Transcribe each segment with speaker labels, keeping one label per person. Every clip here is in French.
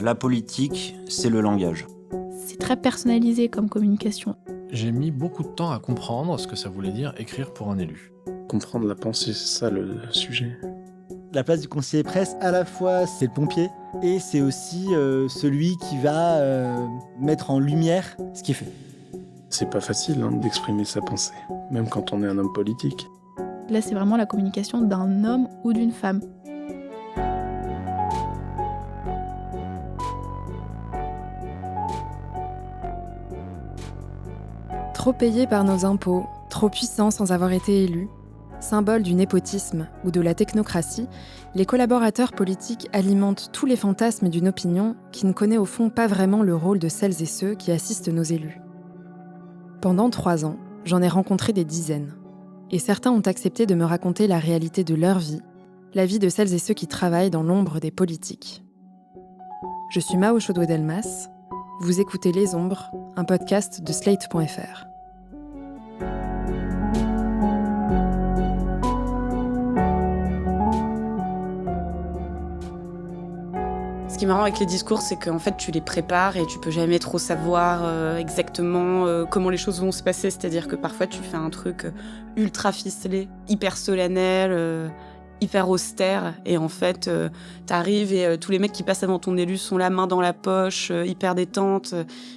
Speaker 1: La politique, c'est le langage.
Speaker 2: C'est très personnalisé comme communication.
Speaker 3: J'ai mis beaucoup de temps à comprendre ce que ça voulait dire écrire pour un élu.
Speaker 4: Comprendre la pensée, c'est ça le sujet.
Speaker 5: La place du conseiller presse, à la fois, c'est le pompier et c'est aussi celui qui va mettre en lumière ce qui est fait.
Speaker 4: C'est pas facile d'exprimer sa pensée, même quand on est un homme politique.
Speaker 2: Là, c'est vraiment la communication d'un homme ou d'une femme.
Speaker 6: Trop payés par nos impôts, trop puissants sans avoir été élus, symbole du népotisme ou de la technocratie, les collaborateurs politiques alimentent tous les fantasmes d'une opinion qui ne connaît au fond pas vraiment le rôle de celles et ceux qui assistent nos élus. Pendant 3 ans, j'en ai rencontré des dizaines. Et certains ont accepté de me raconter la réalité de leur vie, la vie de celles et ceux qui travaillent dans l'ombre des politiques. Je suis Mao Chaudouet-Delmas. Vous écoutez Les Ombres, un podcast de Slate.fr.
Speaker 7: Ce qui est marrant avec les discours, c'est qu'en fait, tu les prépares et tu peux jamais trop savoir exactement comment les choses vont se passer. C'est-à-dire que parfois, tu fais un truc ultra ficelé, hyper solennel, hyper austère. Et en fait, t'arrives et tous les mecs qui passent avant ton élu sont la main dans la poche, hyper détente.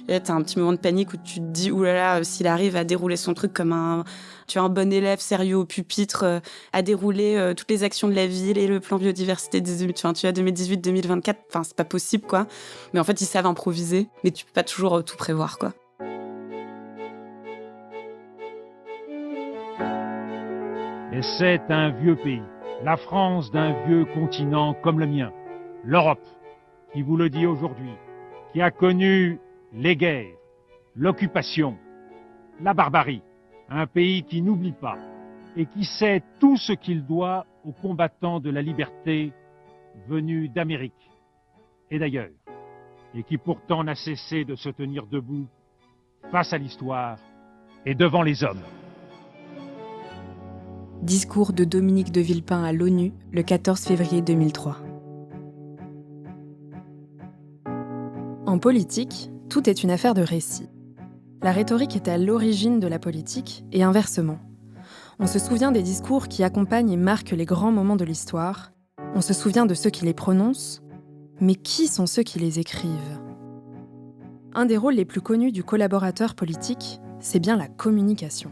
Speaker 7: Et là, t'as un petit moment de panique où tu te dis, oulala, s'il arrive à dérouler son truc comme un bon élève sérieux au pupitre, à dérouler toutes les actions de la ville et le plan biodiversité des élus, 2018-2024, c'est pas possible, quoi. Mais en fait, ils savent improviser, mais tu peux pas toujours tout prévoir, quoi.
Speaker 8: Et c'est un vieux pays, la France d'un vieux continent comme le mien, l'Europe, qui vous le dit aujourd'hui, qui a connu les guerres, l'occupation, la barbarie. Un pays qui n'oublie pas et qui sait tout ce qu'il doit aux combattants de la liberté venus d'Amérique et d'ailleurs, et qui pourtant n'a cessé de se tenir debout face à l'histoire et devant les hommes.
Speaker 6: Discours de Dominique de Villepin à l'ONU le 14 février 2003. En politique, tout est une affaire de récit. La rhétorique est à l'origine de la politique et inversement. On se souvient des discours qui accompagnent et marquent les grands moments de l'histoire. On se souvient de ceux qui les prononcent. Mais qui sont ceux qui les écrivent ? Un des rôles les plus connus du collaborateur politique, c'est bien la communication.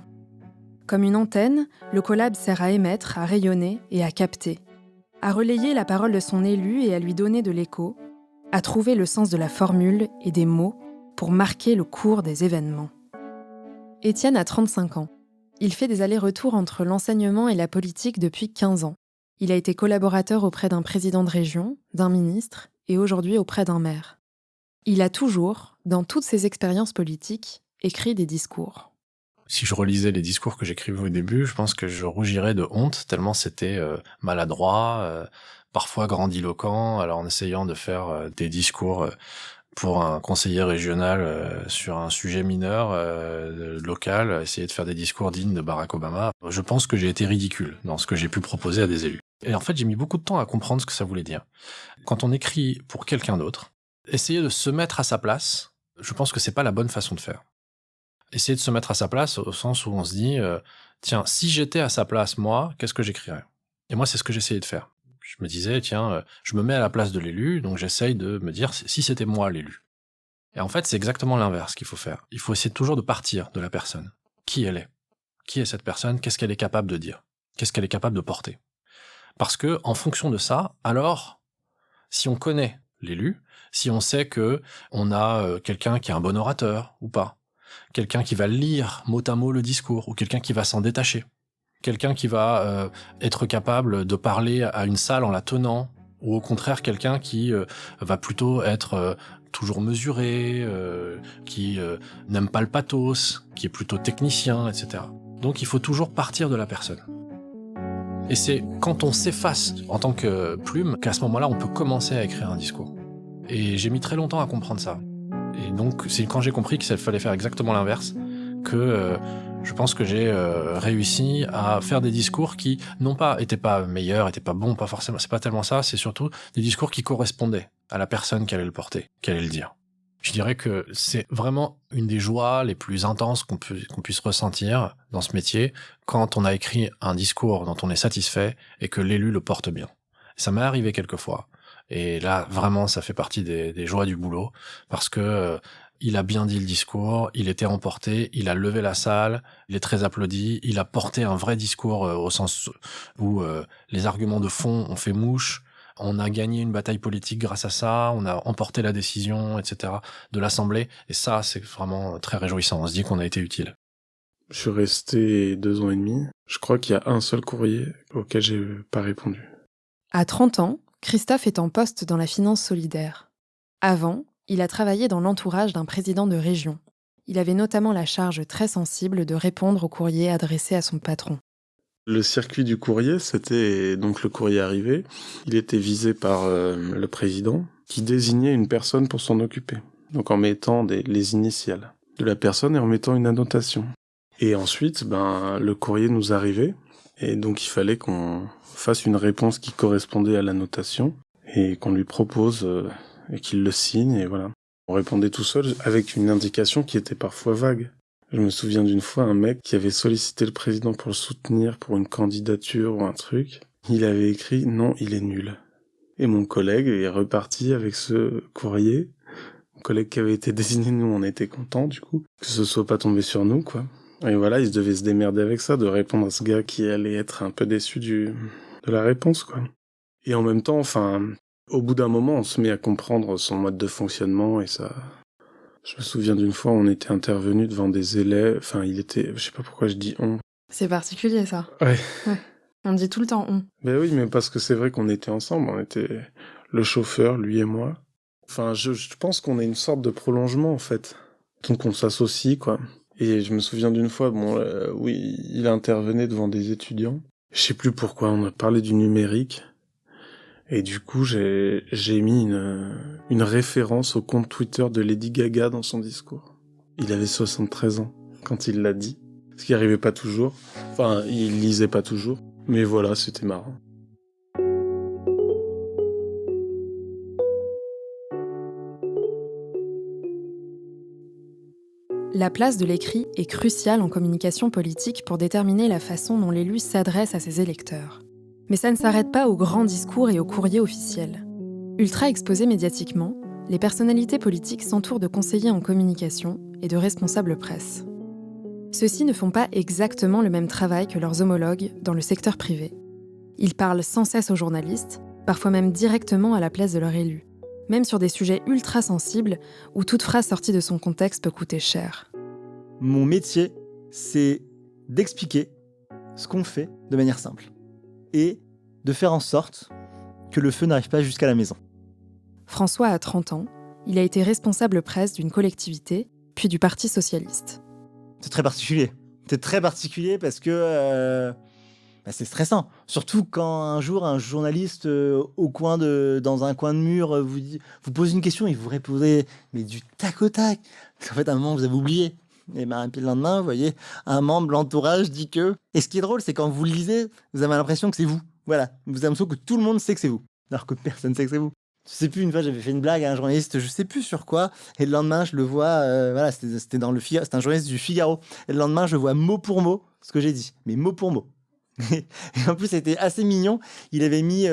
Speaker 6: Comme une antenne, le collab sert à émettre, à rayonner et à capter, à relayer la parole de son élu et à lui donner de l'écho, à trouver le sens de la formule et des mots pour marquer le cours des événements. Étienne a 35 ans. Il fait des allers-retours entre l'enseignement et la politique depuis 15 ans. Il a été collaborateur auprès d'un président de région, d'un ministre et aujourd'hui auprès d'un maire. Il a toujours, dans toutes ses expériences politiques, écrit des discours.
Speaker 3: Si je relisais les discours que j'écrivais au début, je pense que je rougirais de honte, tellement c'était maladroit, parfois grandiloquent, alors en essayant de faire des discours pour un conseiller régional sur un sujet mineur local, essayer de faire des discours dignes de Barack Obama. Je pense que j'ai été ridicule dans ce que j'ai pu proposer à des élus. Et en fait, j'ai mis beaucoup de temps à comprendre ce que ça voulait dire. Quand on écrit pour quelqu'un d'autre, essayer de se mettre à sa place, je pense que c'est pas la bonne façon de faire. Essayer de se mettre à sa place au sens où on se dit tiens, si j'étais à sa place, moi, qu'est-ce que j'écrirais ? Et moi, c'est ce que j'essayais de faire. Je me disais, tiens, je me mets à la place de l'élu, donc j'essaye de me dire si c'était moi l'élu. Et en fait, c'est exactement l'inverse qu'il faut faire. Il faut essayer toujours de partir de la personne. Qui elle est ? Qui est cette personne ? Qu'est-ce qu'elle est capable de dire ? Qu'est-ce qu'elle est capable de porter ? Parce que, en fonction de ça, alors, si on connaît l'élu, si on sait que on a quelqu'un qui est un bon orateur ou pas, quelqu'un qui va lire mot à mot le discours, ou quelqu'un qui va s'en détacher, quelqu'un qui va être capable de parler à une salle en la tenant, ou au contraire quelqu'un qui va plutôt être toujours mesuré, qui n'aime pas le pathos, qui est plutôt technicien, etc. Donc il faut toujours partir de la personne. Et c'est quand on s'efface en tant que plume qu'à ce moment-là on peut commencer à écrire un discours. Et j'ai mis très longtemps à comprendre ça. Et donc c'est quand j'ai compris qu'il fallait faire exactement l'inverse que je pense que j'ai réussi à faire des discours qui, non pas étaient pas meilleurs, étaient pas bons, pas forcément, c'est pas tellement ça, c'est surtout des discours qui correspondaient à la personne qui allait le porter, qui allait le dire. Je dirais que c'est vraiment une des joies les plus intenses qu'on puisse ressentir dans ce métier quand on a écrit un discours dont on est satisfait et que l'élu le porte bien. Ça m'est arrivé quelquefois. Et là, vraiment, ça fait partie des joies du boulot parce que il a bien dit le discours, il était emporté, il a levé la salle, il est très applaudi, il a porté un vrai discours au sens où les arguments de fond ont fait mouche. On a gagné une bataille politique grâce à ça, on a emporté la décision, etc. de l'Assemblée. Et ça, c'est vraiment très réjouissant. On se dit qu'on a été utile.
Speaker 4: Je suis resté 2 ans et demi. Je crois qu'il y a un seul courrier auquel j'ai pas répondu.
Speaker 6: À 30 ans, Christophe est en poste dans la finance solidaire. Avant, il a travaillé dans l'entourage d'un président de région. Il avait notamment la charge très sensible de répondre aux courriers adressés à son patron.
Speaker 4: Le circuit du courrier, c'était donc le courrier arrivé. Il était visé par le président qui désignait une personne pour s'en occuper. Donc en mettant les initiales de la personne et en mettant une annotation. Et ensuite, le courrier nous arrivait et donc il fallait qu'on fasse une réponse qui correspondait à l'annotation et qu'on lui propose et qu'il le signe et voilà. On répondait tout seul avec une indication qui était parfois vague. Je me souviens d'une fois un mec qui avait sollicité le président pour le soutenir pour une candidature ou un truc. Il avait écrit « Non, il est nul ». Et mon collègue est reparti avec ce courrier. Mon collègue qui avait été désigné, nous, on était contents du coup, que ce soit pas tombé sur nous, quoi. Et voilà, il devait se démerder avec ça, de répondre à ce gars qui allait être un peu déçu de la réponse, quoi. Et en même temps, au bout d'un moment, on se met à comprendre son mode de fonctionnement et ça... Je me souviens d'une fois, on était intervenu devant des élèves, je sais pas pourquoi je dis on.
Speaker 6: C'est particulier, ça.
Speaker 4: Ouais.
Speaker 6: On dit tout le temps on.
Speaker 4: Ben oui, mais parce que c'est vrai qu'on était ensemble, on était le chauffeur, lui et moi. Je pense qu'on est une sorte de prolongement, en fait. Donc on s'associe, quoi. Et je me souviens d'une fois, oui, il intervenait devant des étudiants. Je sais plus pourquoi, on a parlé du numérique. Et du coup, j'ai mis une référence au compte Twitter de Lady Gaga dans son discours. Il avait 73 ans quand il l'a dit. Ce qui arrivait pas toujours. Il lisait pas toujours. Mais voilà, c'était marrant.
Speaker 6: La place de l'écrit est cruciale en communication politique pour déterminer la façon dont l'élu s'adresse à ses électeurs. Mais ça ne s'arrête pas aux grands discours et aux courriers officiels. Ultra exposés médiatiquement, les personnalités politiques s'entourent de conseillers en communication et de responsables presse. Ceux-ci ne font pas exactement le même travail que leurs homologues dans le secteur privé. Ils parlent sans cesse aux journalistes, parfois même directement à la place de leur élu, même sur des sujets ultra sensibles où toute phrase sortie de son contexte peut coûter cher.
Speaker 5: Mon métier, c'est d'expliquer ce qu'on fait de manière simple et de faire en sorte que le feu n'arrive pas jusqu'à la maison.
Speaker 6: François a 30 ans, il a été responsable presse d'une collectivité, puis du Parti socialiste.
Speaker 5: C'est très particulier. C'est très particulier parce que c'est stressant. Surtout quand un jour, un journaliste dans un coin de mur vous pose une question et vous répondez mais du tac au tac. Parce qu'en fait, à un moment, vous avez oublié. Et puis le lendemain, vous voyez, un membre de l'entourage dit que... Et ce qui est drôle, c'est quand vous le lisez, vous avez l'impression que c'est vous. Voilà. Vous avez l'impression que tout le monde sait que c'est vous. Alors que personne ne sait que c'est vous. Je sais plus, une fois, j'avais fait une blague à un journaliste, je sais plus sur quoi, et le lendemain, je le vois, c'était dans le Figaro, c'était un journaliste du Figaro, et le lendemain, je vois mot pour mot ce que j'ai dit, mais mot pour mot. Et en plus, c'était assez mignon, il avait mis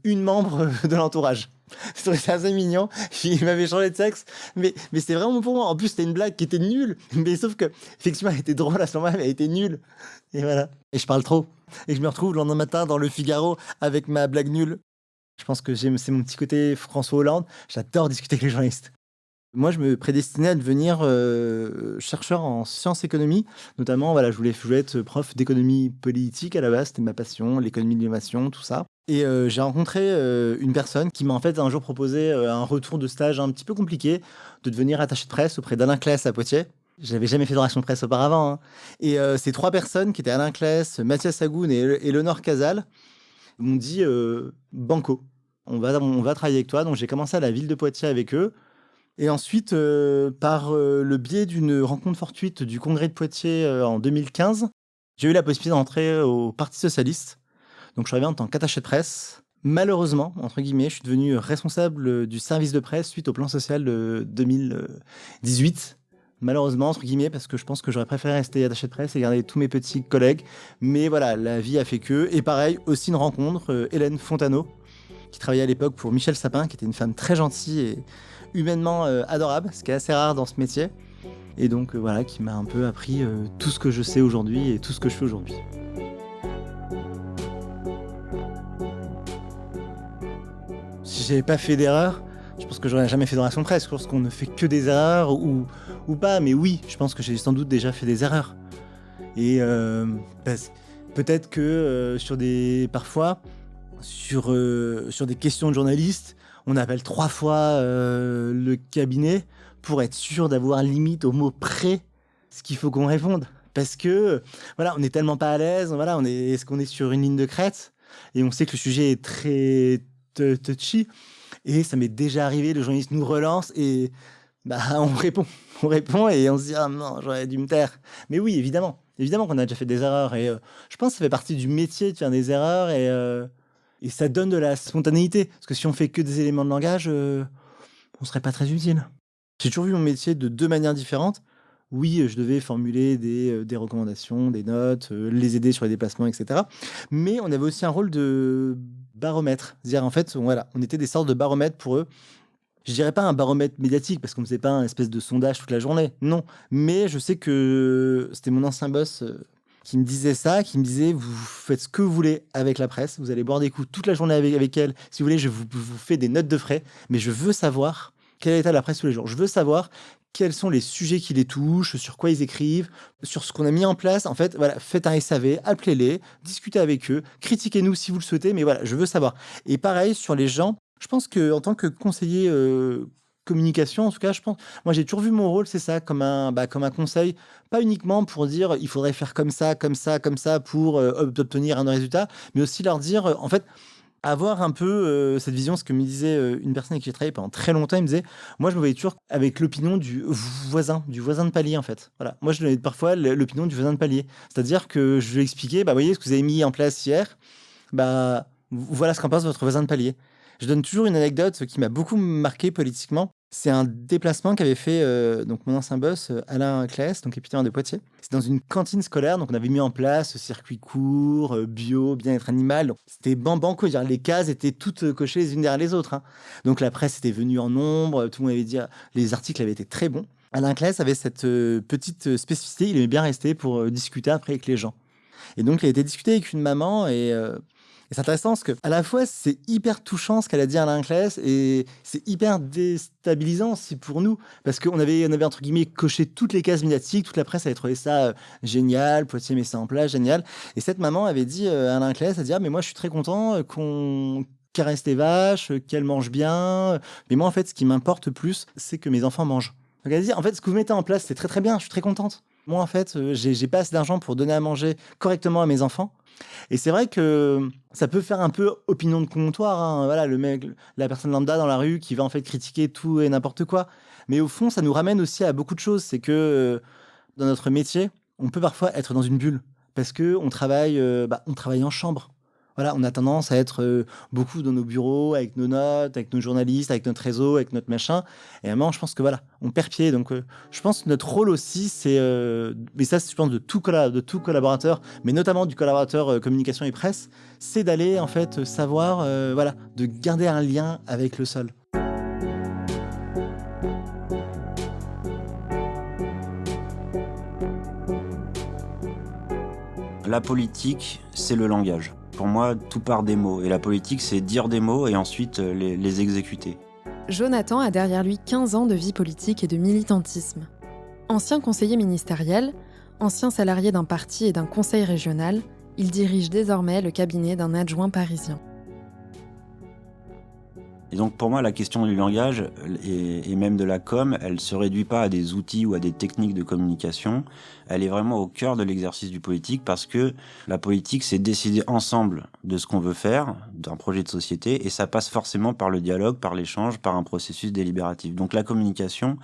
Speaker 5: une membre de l'entourage. C'était assez mignon, il m'avait changé de sexe, mais c'était vraiment pour moi. En plus, c'était une blague qui était nulle, mais sauf que, effectivement, elle était drôle à ce moment-là, mais elle était nulle. Et voilà. Et je parle trop. Et je me retrouve le lendemain matin dans le Figaro avec ma blague nulle. Je pense que c'est mon petit côté François Hollande. J'adore discuter avec les journalistes. Moi, je me prédestinais à devenir chercheur en sciences économie. Notamment, je voulais être prof d'économie politique à la base. C'était ma passion, l'économie de l'innovation, tout ça. Et j'ai rencontré une personne qui m'a en fait un jour proposé un retour de stage un petit peu compliqué, de devenir attaché de presse auprès d'Alain Claes à Poitiers. Je n'avais jamais fait de relation de presse auparavant. Et ces 3 personnes, qui étaient Alain Claes, Mathias Agoun et Léonore Casal, m'ont dit banco. On va travailler avec toi. Donc j'ai commencé à la ville de Poitiers avec eux. Et ensuite, par le biais d'une rencontre fortuite du Congrès de Poitiers en 2015, j'ai eu la possibilité d'entrer au Parti Socialiste. Donc je suis arrivé en tant qu'attaché de presse. Malheureusement, entre guillemets, je suis devenu responsable du service de presse suite au plan social de 2018. Malheureusement, entre guillemets, parce que je pense que j'aurais préféré rester attaché de presse et garder tous mes petits collègues. Mais voilà, la vie a fait que. Et pareil, aussi une rencontre, Hélène Fontano, qui travaillait à l'époque pour Michel Sapin, qui était une femme très gentille et humainement adorable, ce qui est assez rare dans ce métier. Et donc voilà, qui m'a un peu appris tout ce que je sais aujourd'hui et tout ce que je fais aujourd'hui. Si j'avais pas fait d'erreur, je pense que j'aurais jamais fait de rédaction de presse. Je pense qu'on ne fait que des erreurs ou pas, mais oui, je pense que j'ai sans doute déjà fait des erreurs. Et peut-être que sur des questions de journalistes, on appelle 3 fois le cabinet pour être sûr d'avoir limite au mot près ce qu'il faut qu'on réponde. Parce que voilà, on n'est tellement pas à l'aise, voilà, est-ce qu'on est sur une ligne de crête et on sait que le sujet est très touchy. Et ça m'est déjà arrivé, le journaliste nous relance et on répond et on se dit ah non, j'aurais dû me taire. Mais oui, évidemment qu'on a déjà fait des erreurs et je pense que ça fait partie du métier de faire des erreurs et ça donne de la spontanéité. Parce que si on fait que des éléments de langage, on serait pas très utile. J'ai toujours vu mon métier de 2 manières différentes. Oui, je devais formuler des recommandations, des notes, les aider sur les déplacements, etc. Mais on avait aussi un rôle de baromètre. C'est-à-dire, en fait, voilà, on était des sortes de baromètres pour eux. Je dirais pas un baromètre médiatique, parce qu'on ne faisait pas un espèce de sondage toute la journée. Non. Mais je sais que c'était mon ancien boss qui me disait ça, qui me disait, vous faites ce que vous voulez avec la presse, vous allez boire des coups toute la journée avec elle. Si vous voulez, je vous fais des notes de frais, mais je veux savoir quel est l'état de la presse tous les jours. Je veux savoir quels sont les sujets qui les touchent, sur quoi ils écrivent, sur ce qu'on a mis en place. En fait, voilà, faites un SAV, appelez-les, discutez avec eux, critiquez-nous si vous le souhaitez, mais voilà, je veux savoir. Et pareil, sur les gens, je pense qu'en tant que conseiller communication, en tout cas, moi j'ai toujours vu mon rôle, c'est ça, comme un conseil, pas uniquement pour dire il faudrait faire comme ça pour obtenir un résultat, mais aussi leur dire, en fait, avoir un peu cette vision, ce que me disait une personne avec qui j'ai travaillé pendant très longtemps, il me disait, moi je me voyais toujours avec l'opinion du voisin de palier en fait. Voilà. Moi je donnais parfois l'opinion du voisin de palier. C'est-à-dire que je lui expliquais, vous voyez ce que vous avez mis en place hier, voilà ce qu'en pense votre voisin de palier. Je donne toujours une anecdote qui m'a beaucoup marqué politiquement. C'est un déplacement qu'avait fait donc mon ancien boss, Alain Claes, donc épicier de Poitiers. C'est dans une cantine scolaire, donc on avait mis en place circuit court, bio, bien-être animal. Donc, c'était banco, les cases étaient toutes cochées les unes derrière les autres. Hein. Donc la presse était venue en nombre, tout le monde avait dit, les articles avaient été très bons. Alain Claes avait cette petite spécificité, il aimait bien rester pour discuter après avec les gens. Et donc il a été discuté avec une maman et c'est intéressant parce que à la fois c'est hyper touchant ce qu'elle a dit à Alain Claes et c'est hyper déstabilisant aussi pour nous parce qu'on avait entre guillemets coché toutes les cases médiatiques, toute la presse avait trouvé ça génial, Poitiers met ça en place, génial. Et cette maman avait dit à Alain Claes, elle dit mais moi je suis très content qu'on caresse les vaches, qu'elles mangent bien, mais moi en fait ce qui m'importe plus c'est que mes enfants mangent. Donc elle dit en fait ce que vous mettez en place c'est très très bien, je suis très contente. Moi en fait j'ai pas assez d'argent pour donner à manger correctement à mes enfants. Et c'est vrai que ça peut faire un peu opinion de comptoir, hein. Voilà, le mec, la personne lambda dans la rue qui va en fait critiquer tout et n'importe quoi. Mais au fond, ça nous ramène aussi à beaucoup de choses. C'est que dans notre métier, on peut parfois être dans une bulle parce que on travaille en chambre. Voilà, on a tendance à être beaucoup dans nos bureaux, avec nos notes, avec nos journalistes, avec notre réseau, avec notre machin. Et à un moment, je pense que voilà, on perd pied. Donc, je pense que notre rôle aussi, c'est, mais ça, je pense de tout collaborateur, mais notamment du collaborateur communication et presse, c'est d'aller en fait savoir, de garder un lien avec le sol.
Speaker 1: La politique, c'est le langage. Pour moi, tout part des mots. Et la politique, c'est dire des mots et ensuite les exécuter.
Speaker 6: Jonathan a derrière lui 15 ans de vie politique et de militantisme. Ancien conseiller ministériel, ancien salarié d'un parti et d'un conseil régional, il dirige désormais le cabinet d'un adjoint parisien.
Speaker 1: Et donc pour moi, la question du langage et même de la com, elle se réduit pas à des outils ou à des techniques de communication. Elle est vraiment au cœur de l'exercice du politique parce que la politique, c'est décider ensemble de ce qu'on veut faire, d'un projet de société, et ça passe forcément par le dialogue, par l'échange, par un processus délibératif. Donc la communication,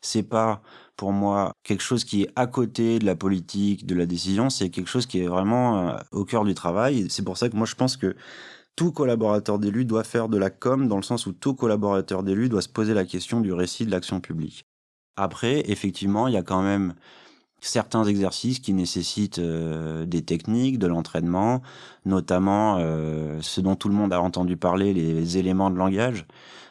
Speaker 1: c'est pas pour moi quelque chose qui est à côté de la politique, de la décision, c'est quelque chose qui est vraiment au cœur du travail. Et c'est pour ça que moi je pense que tout collaborateur d'élu doit faire de la com dans le sens où tout collaborateur d'élu doit se poser la question du récit de l'action publique. Après, effectivement, il y a quand même certains exercices qui nécessitent des techniques, de l'entraînement, notamment ce dont tout le monde a entendu parler, les éléments de langage,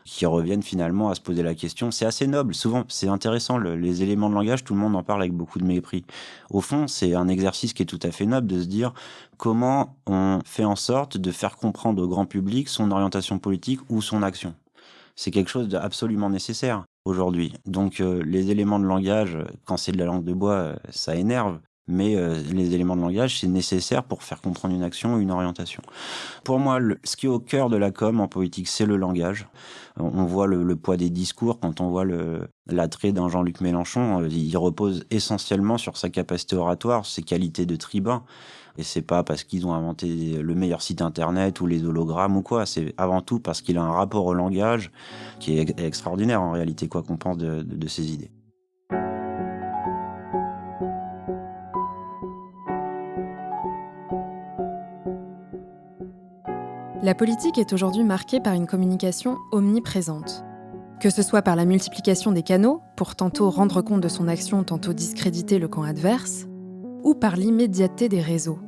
Speaker 1: qui reviennent finalement à se poser la question. C'est assez noble, souvent c'est intéressant, les éléments de langage, tout le monde en parle avec beaucoup de mépris. Au fond, c'est un exercice qui est tout à fait noble de se dire comment on fait en sorte de faire comprendre au grand public son orientation politique ou son action. C'est quelque chose d'absolument nécessaire aujourd'hui. Donc les éléments de langage, quand c'est de la langue de bois, ça énerve. Mais les éléments de langage, c'est nécessaire pour faire comprendre une action ou une orientation. Pour moi, ce qui est au cœur de la com en politique, c'est le langage. On voit le poids des discours quand on voit l'attrait d'un Jean-Luc Mélenchon. Il repose essentiellement sur sa capacité oratoire, ses qualités de tribun. Et c'est pas parce qu'ils ont inventé le meilleur site internet ou les hologrammes ou quoi. C'est avant tout parce qu'il a un rapport au langage qui est extraordinaire en réalité, quoi qu'on pense de ses idées.
Speaker 6: La politique est aujourd'hui marquée par une communication omniprésente. Que ce soit par la multiplication des canaux, pour tantôt rendre compte de son action, tantôt discréditer le camp adverse, ou par l'immédiateté des réseaux.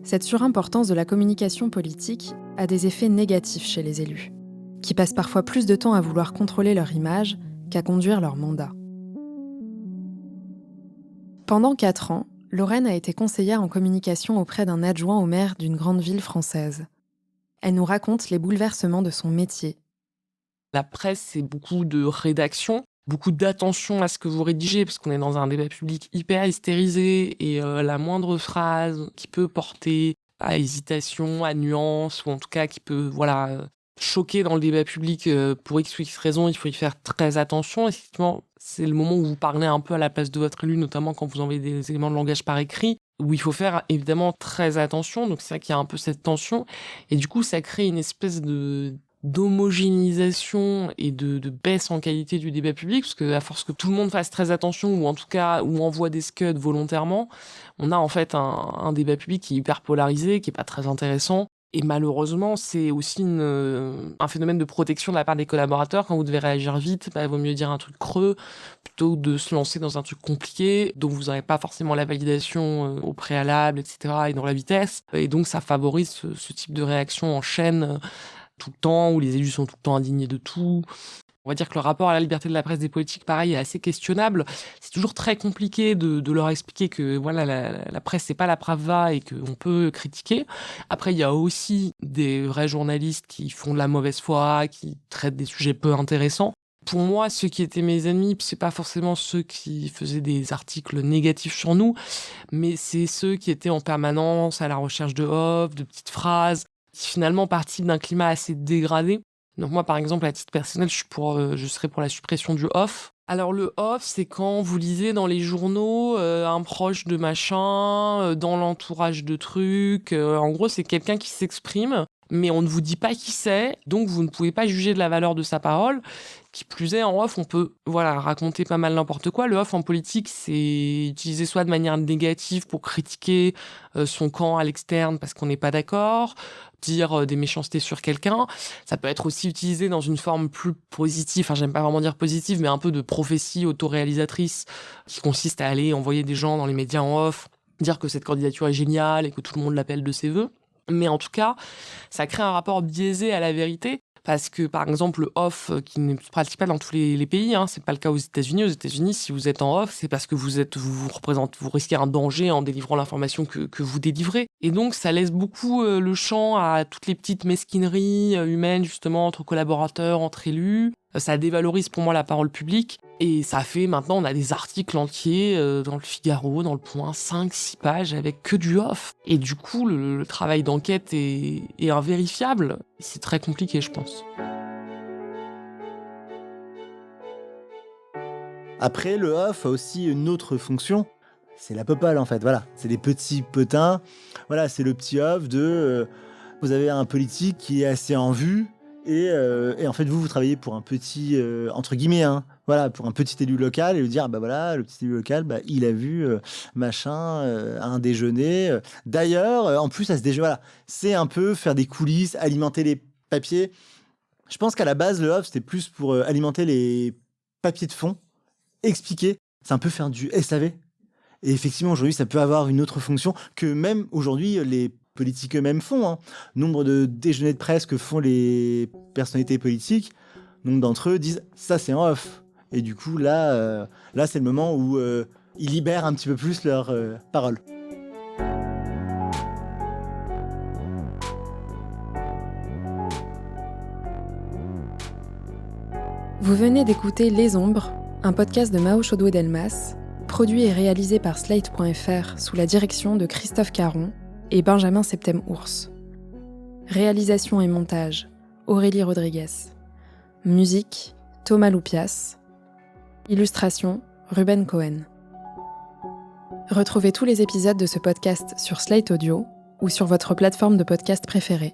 Speaker 6: Cette surimportance de la communication politique a des effets négatifs chez les élus, qui passent parfois plus de temps à vouloir contrôler leur image qu'à conduire leur mandat. Pendant 4 ans, Lorraine a été conseillère en communication auprès d'un adjoint au maire d'une grande ville française. Elle nous raconte les bouleversements de son métier.
Speaker 9: La presse, c'est beaucoup de rédaction, beaucoup d'attention à ce que vous rédigez, parce qu'on est dans un débat public hyper hystérisé, et la moindre phrase qui peut porter à hésitation, à nuance, ou en tout cas qui peut choquer dans le débat public pour X ou X raison, il faut y faire très attention. Effectivement, c'est le moment où vous parlez un peu à la place de votre élu, notamment quand vous envoyez des éléments de langage par écrit, où il faut faire évidemment très attention. Donc c'est vrai qu'il y a un peu cette tension. Et du coup, ça crée une espèce d'homogénéisation et de baisse en qualité du débat public, parce que à force que tout le monde fasse très attention, ou en tout cas où envoie des scuds volontairement, on a en fait un débat public qui est hyper polarisé, qui est pas très intéressant. Et malheureusement, c'est aussi un phénomène de protection de la part des collaborateurs. Quand vous devez réagir vite, il vaut mieux dire un truc creux plutôt que de se lancer dans un truc compliqué, dont vous n'aurez pas forcément la validation au préalable, etc., et dans la vitesse. Et donc, ça favorise ce type de réaction en chaîne tout le temps, où les élus sont tout le temps indignés de tout. On va dire que le rapport à la liberté de la presse des politiques, pareil, est assez questionnable. C'est toujours très compliqué de leur expliquer que la presse, c'est pas la pravda et qu'on peut critiquer. Après, il y a aussi des vrais journalistes qui font de la mauvaise foi, qui traitent des sujets peu intéressants. Pour moi, ceux qui étaient mes ennemis, c'est pas forcément ceux qui faisaient des articles négatifs sur nous, mais c'est ceux qui étaient en permanence à la recherche de off, de petites phrases, qui finalement participent d'un climat assez dégradé. Donc moi, par exemple, à titre personnel, je serais pour la suppression du off. Alors le off, c'est quand vous lisez dans les journaux un proche de machin, dans l'entourage de trucs. En gros, c'est quelqu'un qui s'exprime, mais on ne vous dit pas qui c'est, donc vous ne pouvez pas juger de la valeur de sa parole. Qui plus est, en off, on peut raconter pas mal n'importe quoi. Le off en politique, c'est utilisé soit de manière négative pour critiquer son camp à l'externe parce qu'on n'est pas d'accord, dire des méchancetés sur quelqu'un. Ça peut être aussi utilisé dans une forme plus positive, enfin j'aime pas vraiment dire positive, mais un peu de prophétie autoréalisatrice qui consiste à aller envoyer des gens dans les médias en off, dire que cette candidature est géniale et que tout le monde l'appelle de ses vœux. Mais en tout cas, ça crée un rapport biaisé à la vérité. Parce que, par exemple, le off, qui ne se pratique pas dans tous les pays, c'est pas le cas aux États-Unis. Aux États-Unis, si vous êtes en off, c'est parce que vous risquez un danger en délivrant l'information que vous délivrez. Et donc, ça laisse beaucoup le champ à toutes les petites mesquineries humaines, justement, entre collaborateurs, entre élus. Ça dévalorise pour moi la parole publique. Et ça fait, maintenant, on a des articles entiers dans le Figaro, dans le Point, 5-6 pages avec que du off. Et du coup, le travail d'enquête est invérifiable. C'est très compliqué, je pense.
Speaker 5: Après, le off a aussi une autre fonction. C'est la people, en fait. Voilà, c'est les petits potins. Voilà, c'est le petit off de... vous avez un politique qui est assez en vue. Et en fait, vous travaillez pour un petit... entre guillemets, hein, voilà, pour un petit élu local. Et lui dire, bah voilà, le petit élu local, bah, il a vu machin à un déjeuner. D'ailleurs, en plus, à ce déjeuner, voilà, c'est un peu faire des coulisses, alimenter les papiers. Je pense qu'à la base, le off, c'était plus pour alimenter les papiers de fond, expliquer. C'est un peu faire du SAV. Et effectivement, aujourd'hui, ça peut avoir une autre fonction que même aujourd'hui, les politiques eux-mêmes font. Hein. Nombre de déjeuners de presse que font les personnalités politiques, nombre d'entre eux disent « ça, c'est en off ». Et du coup, là c'est le moment où ils libèrent un petit peu plus leurs paroles.
Speaker 6: Vous venez d'écouter Les Ombres, un podcast de Mao Chodoué-Delmas, produit et réalisé par Slate.fr sous la direction de Christophe Caron et Benjamin Septem-Ours. Réalisation et montage, Aurélie Rodriguez. Musique, Thomas Loupias. Illustration, Ruben Cohen. Retrouvez tous les épisodes de ce podcast sur Slate Audio ou sur votre plateforme de podcast préférée.